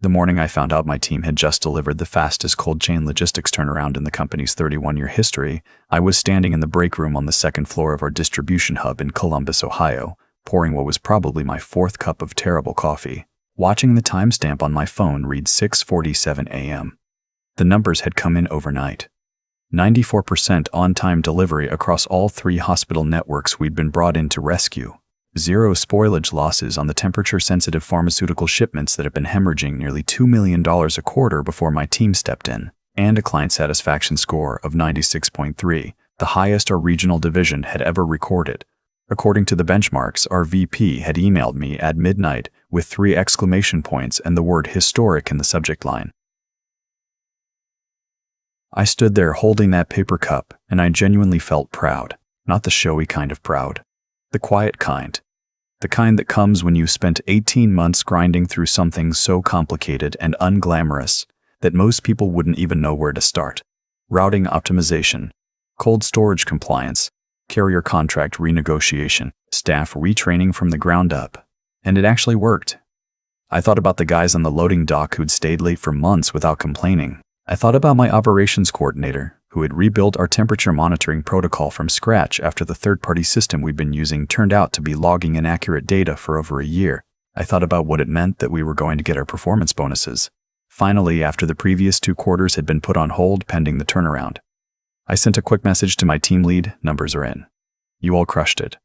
The morning I found out my team had just delivered the fastest cold chain logistics turnaround in the company's 31-year history, I was standing in the break room on the second floor of our distribution hub in Columbus, Ohio, pouring what was probably my fourth cup of terrible coffee, watching the timestamp on my phone read 6:47 a.m. The numbers had come in overnight. 94% on-time delivery across all 3 hospital networks we'd been brought in to rescue. 0 spoilage losses on the temperature-sensitive pharmaceutical shipments that had been hemorrhaging nearly $2 million a quarter before my team stepped in, and a client satisfaction score of 96.3, the highest our regional division had ever recorded. According to the benchmarks, our VP had emailed me at midnight with 3 exclamation points and the word historic in the subject line. I stood there holding that paper cup, and I genuinely felt proud. Not the showy kind of proud. The quiet kind. The kind that comes when you spent 18 months grinding through something so complicated and unglamorous that most people wouldn't even know where to start. Routing optimization, cold storage compliance, carrier contract renegotiation, staff retraining from the ground up. And it actually worked. I thought about the guys on the loading dock who'd stayed late for months without complaining. I thought about my operations coordinator, who had rebuilt our temperature monitoring protocol from scratch after the third-party system we'd been using turned out to be logging inaccurate data for over a year. I thought about what it meant that we were going to get our performance bonuses. Finally, after the previous 2 quarters had been put on hold pending the turnaround, I sent a quick message to my team lead, "Numbers are in. You all crushed it.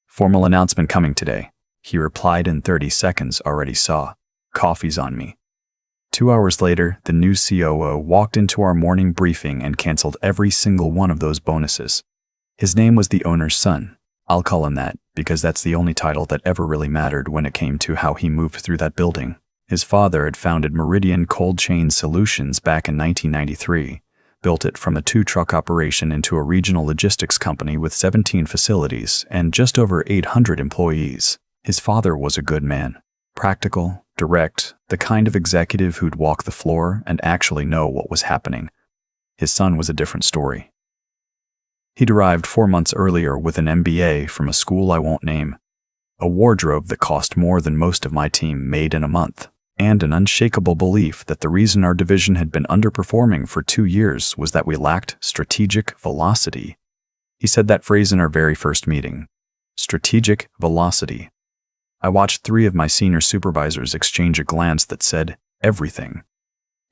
Formal announcement coming today." He replied in 30 seconds, "Already saw. Coffee's on me." 2 hours later, the new COO walked into our morning briefing and canceled every single one of those bonuses. His name was the owner's son. I'll call him that because that's the only title that ever really mattered when it came to how he moved through that building. His father had founded Meridian Cold Chain Solutions back in 1993, built it from a 2-truck operation into a regional logistics company with 17 facilities and just over 800 employees. His father was a good man. Practical, direct, the kind of executive who'd walk the floor and actually know what was happening. His son was a different story. He'd arrived 4 months earlier with an MBA from a school I won't name, a wardrobe that cost more than most of my team made in a month, and an unshakable belief that the reason our division had been underperforming for 2 years was that we lacked strategic velocity. He said that phrase in our very first meeting. Strategic velocity. I watched 3 of my senior supervisors exchange a glance that said, everything.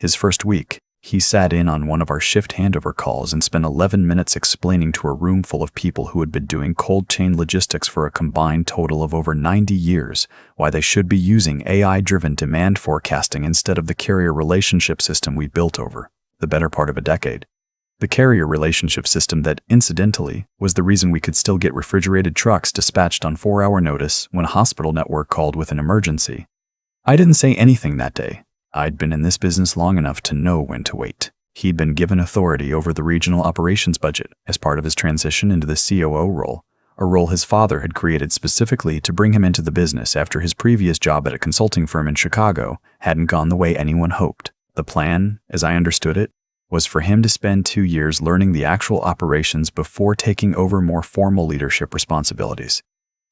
His first week, he sat in on one of our shift handover calls and spent 11 minutes explaining to a room full of people who had been doing cold chain logistics for a combined total of over 90 years why they should be using AI-driven demand forecasting instead of the carrier relationship system we built over the better part of a decade. The carrier relationship system that, incidentally, was the reason we could still get refrigerated trucks dispatched on 4-hour notice when a hospital network called with an emergency. I didn't say anything that day. I'd been in this business long enough to know when to wait. He'd been given authority over the regional operations budget as part of his transition into the COO role, a role his father had created specifically to bring him into the business after his previous job at a consulting firm in Chicago hadn't gone the way anyone hoped. The plan, as I understood it, was for him to spend 2 years learning the actual operations before taking over more formal leadership responsibilities.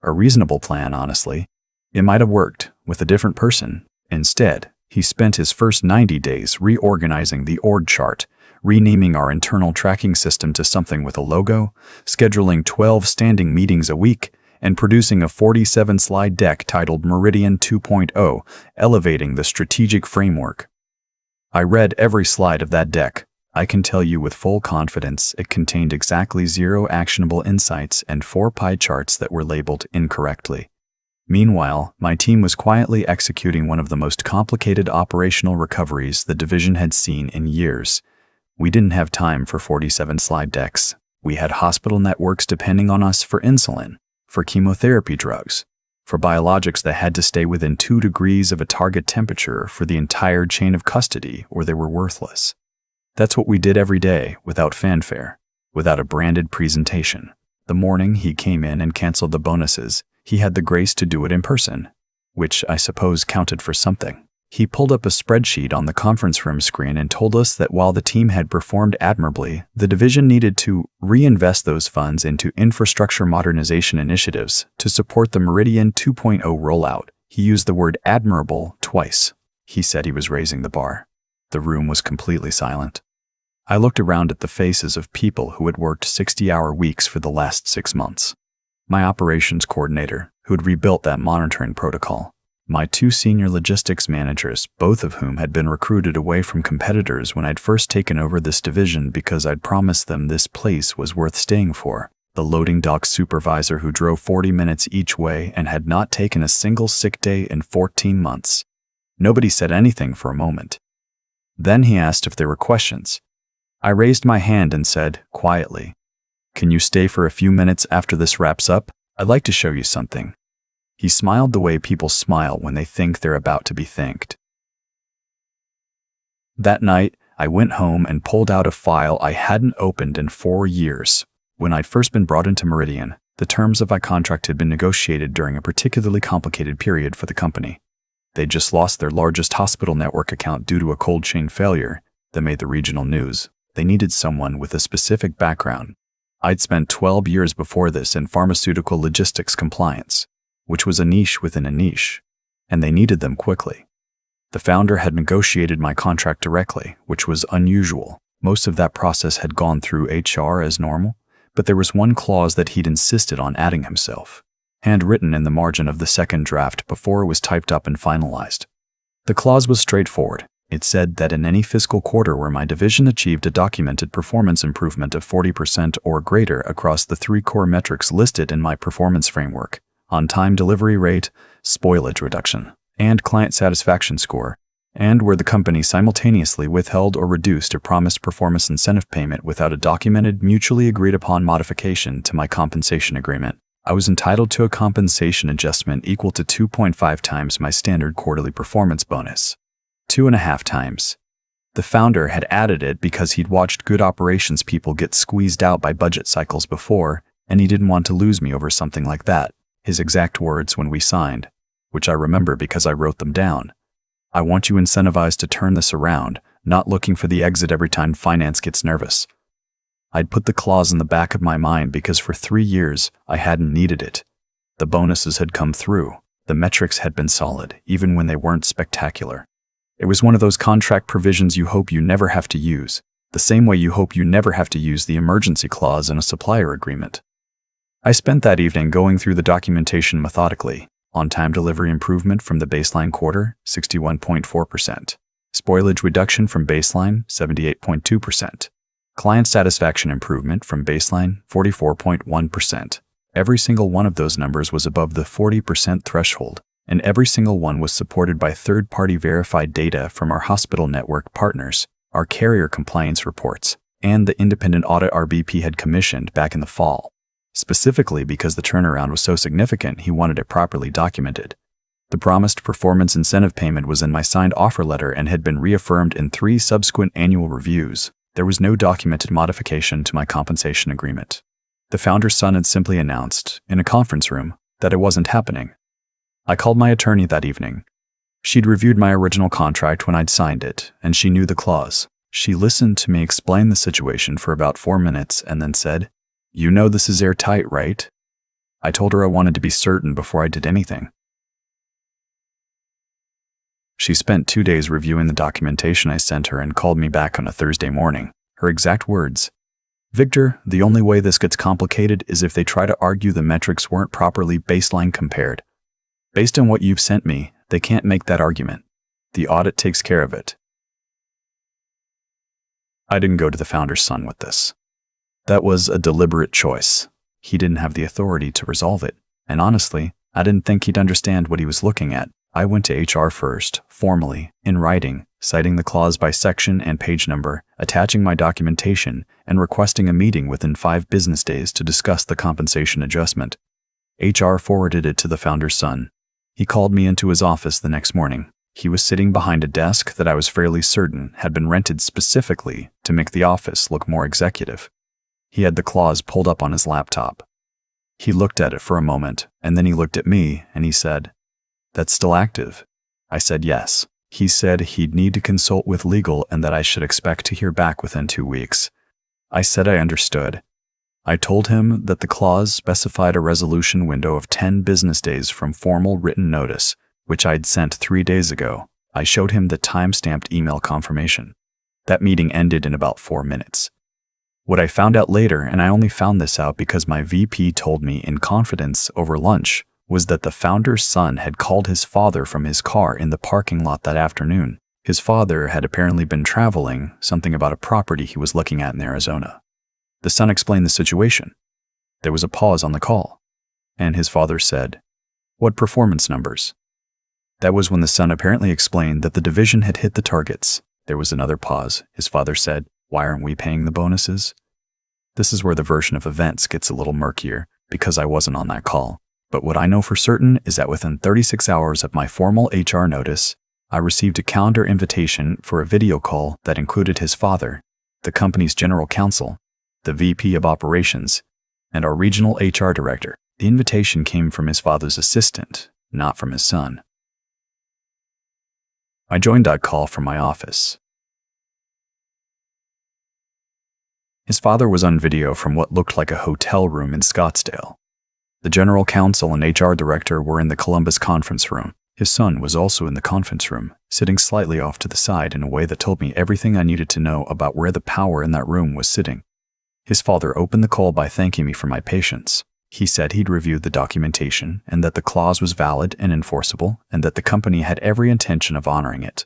A reasonable plan, honestly. It might have worked with a different person. Instead, he spent his first 90 days reorganizing the org chart, renaming our internal tracking system to something with a logo, scheduling 12 standing meetings a week, and producing a 47-slide deck titled Meridian 2.0, elevating the strategic framework. I read every slide of that deck. I can tell you with full confidence it contained exactly 0 actionable insights and 4 pie charts that were labeled incorrectly. Meanwhile, my team was quietly executing one of the most complicated operational recoveries the division had seen in years. We didn't have time for 47 slide decks. We had hospital networks depending on us for insulin, for chemotherapy drugs, for biologics that had to stay within 2 degrees of a target temperature for the entire chain of custody or they were worthless. That's what we did every day without fanfare, without a branded presentation. The morning he came in and canceled the bonuses, he had the grace to do it in person, which I suppose counted for something. He pulled up a spreadsheet on the conference room screen and told us that while the team had performed admirably, the division needed to reinvest those funds into infrastructure modernization initiatives to support the Meridian 2.0 rollout. He used the word admirable twice. He said he was raising the bar. The room was completely silent. I looked around at the faces of people who had worked 60-hour weeks for the last 6 months. My operations coordinator, who had rebuilt that monitoring protocol. My 2 senior logistics managers, both of whom had been recruited away from competitors when I'd first taken over this division because I'd promised them this place was worth staying for. The loading dock supervisor who drove 40 minutes each way and had not taken a single sick day in 14 months. Nobody said anything for a moment. Then he asked if there were questions. I raised my hand and said, quietly, "Can you stay for a few minutes after this wraps up? I'd like to show you something." He smiled the way people smile when they think they're about to be thanked. That night, I went home and pulled out a file I hadn't opened in 4 years. When I'd first been brought into Meridian, the terms of my contract had been negotiated during a particularly complicated period for the company. They'd just lost their largest hospital network account due to a cold chain failure that made the regional news. They needed someone with a specific background. I'd spent 12 years before this in pharmaceutical logistics compliance, which was a niche within a niche, and they needed them quickly. The founder had negotiated my contract directly, which was unusual. Most of that process had gone through HR as normal, but there was one clause that he'd insisted on adding himself, handwritten in the margin of the second draft before it was typed up and finalized. The clause was straightforward. It said that in any fiscal quarter where my division achieved a documented performance improvement of 40% or greater across the 3 core metrics listed in my performance framework, on-time delivery rate, spoilage reduction, and client satisfaction score, and where the company simultaneously withheld or reduced a promised performance incentive payment without a documented, mutually agreed-upon modification to my compensation agreement, I was entitled to a compensation adjustment equal to 2.5 times my standard quarterly performance bonus. 2.5 times. The founder had added it because he'd watched good operations people get squeezed out by budget cycles before, and he didn't want to lose me over something like that. His exact words when we signed, which I remember because I wrote them down. "I want you incentivized to turn this around, not looking for the exit every time finance gets nervous." I'd put the clause in the back of my mind because for 3 years, I hadn't needed it. The bonuses had come through. The metrics had been solid, even when they weren't spectacular. It was one of those contract provisions you hope you never have to use, the same way you hope you never have to use the emergency clause in a supplier agreement. I spent that evening going through the documentation methodically. On-time delivery improvement from the baseline quarter, 61.4%. Spoilage reduction from baseline, 78.2%. Client satisfaction improvement from baseline, 44.1%. Every single one of those numbers was above the 40% threshold, and every single one was supported by third-party verified data from our hospital network partners, our carrier compliance reports, and the independent audit our BP had commissioned back in the fall. Specifically because the turnaround was so significant, he wanted it properly documented. The promised performance incentive payment was in my signed offer letter and had been reaffirmed in 3 subsequent annual reviews. There was no documented modification to my compensation agreement. The founder's son had simply announced, in a conference room, that it wasn't happening. I called my attorney that evening. She'd reviewed my original contract when I'd signed it, and she knew the clause. She listened to me explain the situation for about 4 minutes and then said, "You know this is airtight, right?" I told her I wanted to be certain before I did anything. She spent 2 days reviewing the documentation I sent her and called me back on a Thursday morning. Her exact words, "Victor, the only way this gets complicated is if they try to argue the metrics weren't properly baseline compared. Based on what you've sent me, they can't make that argument. The audit takes care of it." I didn't go to the founder's son with this. That was a deliberate choice. He didn't have the authority to resolve it, and honestly, I didn't think he'd understand what he was looking at. I went to HR first, formally, in writing, citing the clause by section and page number, attaching my documentation, and requesting a meeting within 5 business days to discuss the compensation adjustment. HR forwarded it to the founder's son. He called me into his office the next morning. He was sitting behind a desk that I was fairly certain had been rented specifically to make the office look more executive. He had the clause pulled up on his laptop. He looked at it for a moment, and then he looked at me, and he said, "That's still active?" I said yes. He said he'd need to consult with legal and that I should expect to hear back within 2 weeks. I said I understood. I told him that the clause specified a resolution window of 10 business days from formal written notice, which I'd sent 3 days ago. I showed him the time-stamped email confirmation. That meeting ended in about 4 minutes. What I found out later, and I only found this out because my VP told me in confidence over lunch, was that the founder's son had called his father from his car in the parking lot that afternoon. His father had apparently been traveling, something about a property he was looking at in Arizona. The son explained the situation. There was a pause on the call, and his father said, "What performance numbers?" That was when the son apparently explained that the division had hit the targets. There was another pause. His father said, "Why aren't we paying the bonuses?" This is where the version of events gets a little murkier, because I wasn't on that call. But what I know for certain is that within 36 hours of my formal HR notice, I received a calendar invitation for a video call that included his father, the company's general counsel, the VP of operations, and our regional HR director. The invitation came from his father's assistant, not from his son. I joined that call from my office. His father was on video from what looked like a hotel room in Scottsdale. The general counsel and HR director were in the Columbus conference room. His son was also in the conference room, sitting slightly off to the side in a way that told me everything I needed to know about where the power in that room was sitting. His father opened the call by thanking me for my patience. He said he'd reviewed the documentation and that the clause was valid and enforceable and that the company had every intention of honoring it.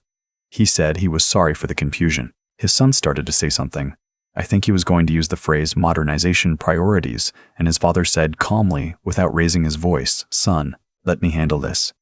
He said he was sorry for the confusion. His son started to say something. I think he was going to use the phrase modernization priorities, and his father said calmly, without raising his voice, "Son, let me handle this."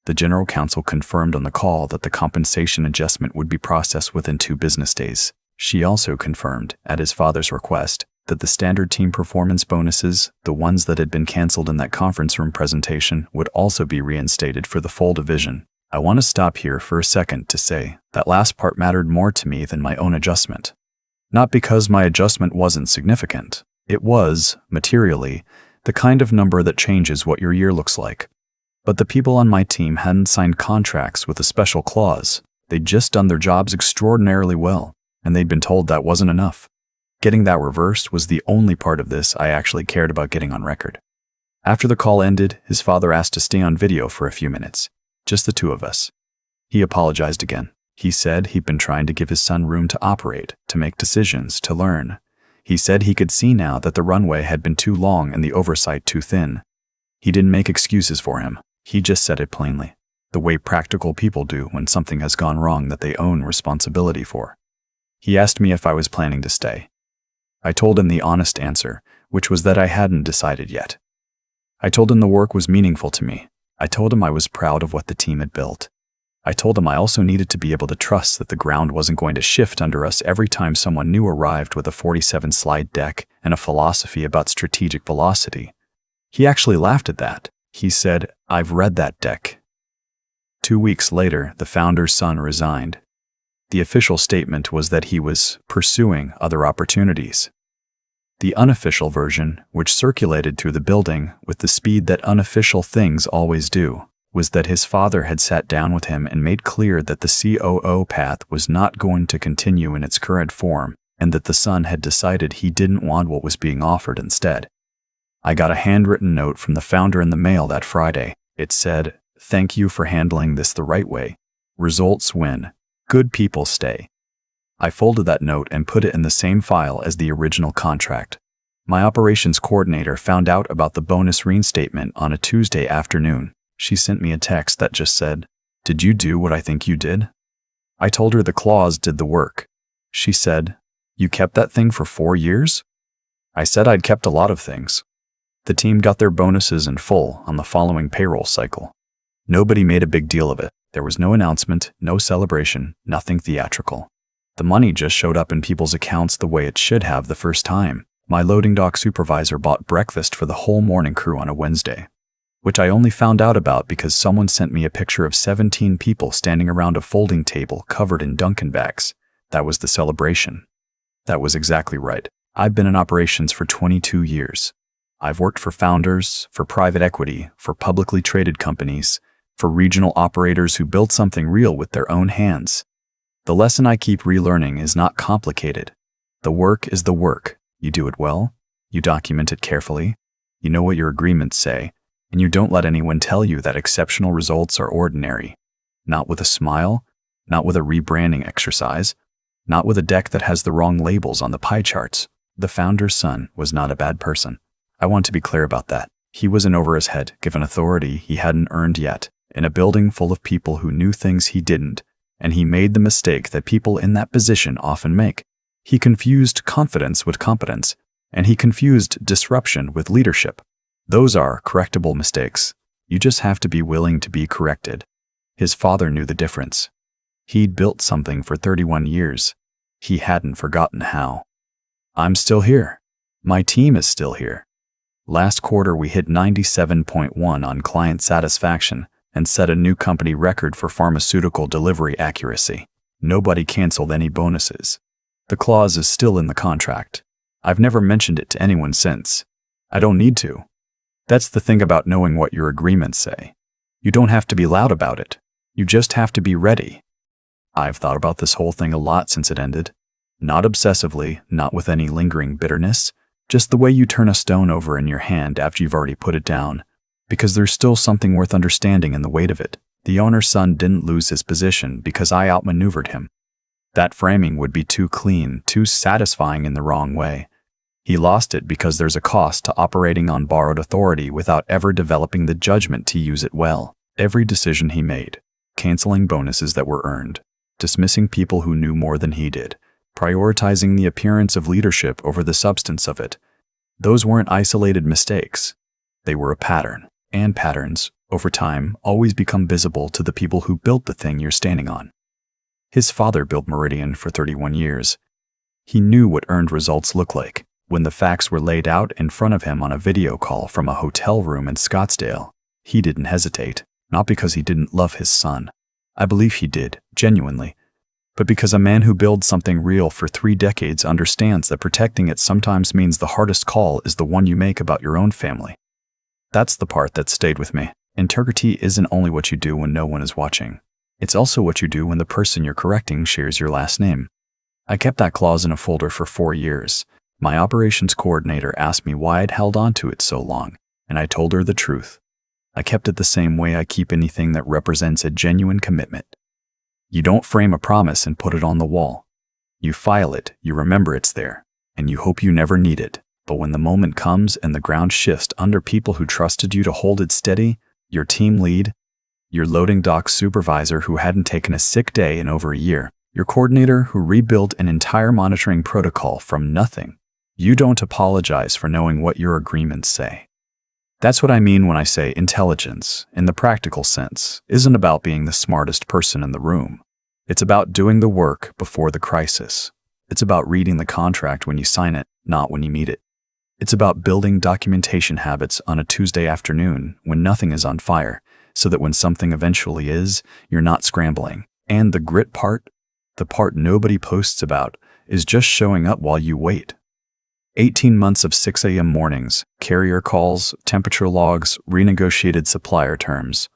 The general counsel confirmed on the call that the compensation adjustment would be processed within 2 business days. She also confirmed, at his father's request, that the standard team performance bonuses, the ones that had been canceled in that conference room presentation, would also be reinstated for the full division. I want to stop here for a second to say that last part mattered more to me than my own adjustment. Not because my adjustment wasn't significant. It was, materially, the kind of number that changes what your year looks like. But the people on my team hadn't signed contracts with a special clause. They'd just done their jobs extraordinarily well, and they'd been told that wasn't enough. Getting that reversed was the only part of this I actually cared about getting on record. After the call ended, his father asked to stay on video for a few minutes, just the 2 of us. He apologized again. He said he'd been trying to give his son room to operate, to make decisions, to learn. He said he could see now that the runway had been too long and the oversight too thin. He didn't make excuses for him. He just said it plainly, the way practical people do when something has gone wrong that they own responsibility for. He asked me if I was planning to stay. I told him the honest answer, which was that I hadn't decided yet. I told him the work was meaningful to me. I told him I was proud of what the team had built. I told him I also needed to be able to trust that the ground wasn't going to shift under us every time someone new arrived with a 47-slide deck and a philosophy about strategic velocity. He actually laughed at that. He said, "I've read that deck." 2 weeks later, the founder's son resigned. The official statement was that he was pursuing other opportunities. The unofficial version, which circulated through the building with the speed that unofficial things always do, was that his father had sat down with him and made clear that the COO path was not going to continue in its current form, and that the son had decided he didn't want what was being offered instead. I got a handwritten note from the founder in the mail that Friday. It said, "Thank you for handling this the right way. Results win. Good people stay." I folded that note and put it in the same file as the original contract. My operations coordinator found out about the bonus reinstatement on a Tuesday afternoon. She sent me a text that just said, "Did you do what I think you did?" I told her the clause did the work. She said, "You kept that thing for 4 years?" I said I'd kept a lot of things. The team got their bonuses in full on the following payroll cycle. Nobody made a big deal of it. There was no announcement, no celebration, nothing theatrical. The money just showed up in people's accounts the way it should have the first time. My loading dock supervisor bought breakfast for the whole morning crew on a Wednesday, which I only found out about because someone sent me a picture of 17 people standing around a folding table covered in Dunkin' bags. That was the celebration. That was exactly right. I've been in operations for 22 years. I've worked for founders, for private equity, for publicly traded companies, for regional operators who built something real with their own hands. The lesson I keep relearning is not complicated. The work is the work. You do it well, you document it carefully, you know what your agreements say, and you don't let anyone tell you that exceptional results are ordinary. Not with a smile, not with a rebranding exercise, not with a deck that has the wrong labels on the pie charts. The founder's son was not a bad person. I want to be clear about that. He was in over his head, given authority he hadn't earned yet, in a building full of people who knew things he didn't, and he made the mistake that people in that position often make. He confused confidence with competence, and he confused disruption with leadership. Those are correctable mistakes. You just have to be willing to be corrected. His father knew the difference. He'd built something for 31 years. He hadn't forgotten how. I'm still here. My team is still here. Last quarter, we hit 97.1 on client satisfaction and set a new company record for pharmaceutical delivery accuracy. Nobody canceled any bonuses. The clause is still in the contract. I've never mentioned it to anyone since. I don't need to. That's the thing about knowing what your agreements say. You don't have to be loud about it. You just have to be ready. I've thought about this whole thing a lot since it ended. Not obsessively, not with any lingering bitterness, just the way you turn a stone over in your hand after you've already put it down, because there's still something worth understanding in the weight of it. The owner's son didn't lose his position because I outmaneuvered him. That framing would be too clean, too satisfying in the wrong way. He lost it because there's a cost to operating on borrowed authority without ever developing the judgment to use it well. Every decision he made, canceling bonuses that were earned, dismissing people who knew more than he did, prioritizing the appearance of leadership over the substance of it. Those weren't isolated mistakes. They were a pattern, and patterns, over time, always become visible to the people who built the thing you're standing on. His father built Meridian for 31 years. He knew what earned results look like. When the facts were laid out in front of him on a video call from a hotel room in Scottsdale, he didn't hesitate, not because he didn't love his son. I believe he did, genuinely. But because a man who builds something real for 3 decades understands that protecting it sometimes means the hardest call is the one you make about your own family. That's the part that stayed with me. Integrity isn't only what you do when no one is watching. It's also what you do when the person you're correcting shares your last name. I kept that clause in a folder for 4 years. My operations coordinator asked me why I'd held on to it so long, and I told her the truth. I kept it the same way I keep anything that represents a genuine commitment. You don't frame a promise and put it on the wall. You file it, you remember it's there, and you hope you never need it. But when the moment comes and the ground shifts under people who trusted you to hold it steady, your team lead, your loading dock supervisor who hadn't taken a sick day in over a year, your coordinator who rebuilt an entire monitoring protocol from nothing, you don't apologize for knowing what your agreements say. That's what I mean when I say intelligence, in the practical sense, isn't about being the smartest person in the room. It's about doing the work before the crisis. It's about reading the contract when you sign it, not when you meet it. It's about building documentation habits on a Tuesday afternoon when nothing is on fire, so that when something eventually is, you're not scrambling. And the grit part, the part nobody posts about, is just showing up while you wait. 18 months of 6 a.m. mornings, carrier calls, temperature logs, renegotiated supplier terms.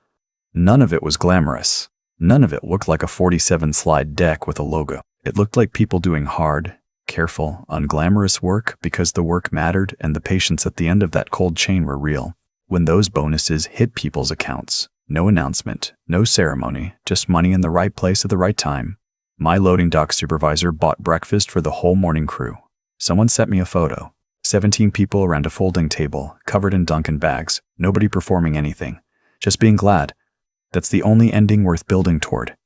None of it was glamorous. None of it looked like a 47-slide deck with a logo. It looked like people doing hard, careful, unglamorous work because the work mattered and the patients at the end of that cold chain were real. When those bonuses hit people's accounts, no announcement, no ceremony, just money in the right place at the right time. My loading dock supervisor bought breakfast for the whole morning crew. Someone sent me a photo. 17 people around a folding table, covered in Dunkin' bags, nobody performing anything, just being glad. That's the only ending worth building toward.